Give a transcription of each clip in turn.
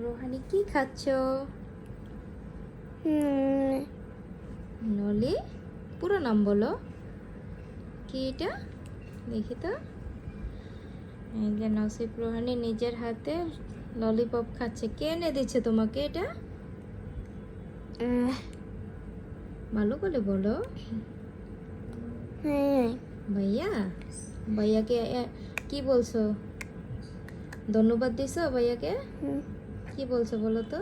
রোহানি কি খাচ্ছ? নলি। পুরো নাম বলো। কি এটা? দেখি তো। এই যে নসিব রোহানি নিজের হাতে ললিপপ খাচ্ছে। কে এনে দিচ্ছে তোমাকে এটা? ভালো করে বলো। ভাইয়া? ভাইয়াকে কি বলছো? ধন্যবাদ দিছো ভাইয়াকে? কি বলছো বলো তো?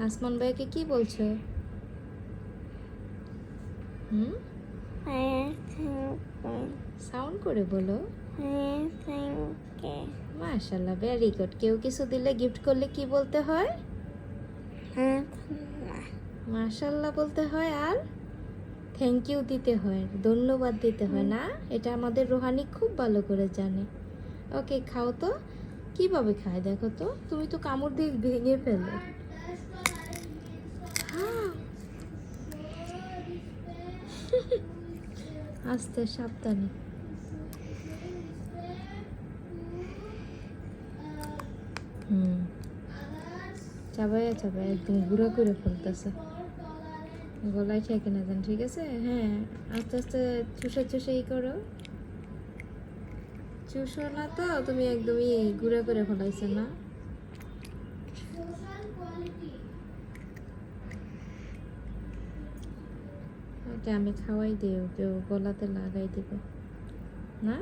আসমান ভাইয়াকে কি বলছো? সাউন্ড করে বলো। মাশাআল্লাহ, ভেরি গুড। কেউ কিছু দিলে, গিফট করলে কি বলতে হয়? মাশাআল্লাহ বলতে হয়, আর থ্যাংক ইউ দিতে হয়, ধন্যবাদ দিতে হয় না? এটা আমাদের রোহানি খুব ভালো করে জানে। ওকে, খাও তো। কিভাবে খায় দেখো তো। তুমি তো কামড় দিয়ে ভেঙে ফেলো। আস্তে, সাবধানে। চাবাইয়া চাবাই একদম গুঁড়া করে ফেলতেছে। গলায় ঠেকে না যান, ঠিক আছে? হ্যাঁ, আস্তে আস্তে চুষে চুষে করো। চুষো না তো, তুমি একদমই গুঁড়া করে ফেলাইছো না? ওকে, আমি খাওয়াই দিই, ওকে গলাতে লাগাই দিব না।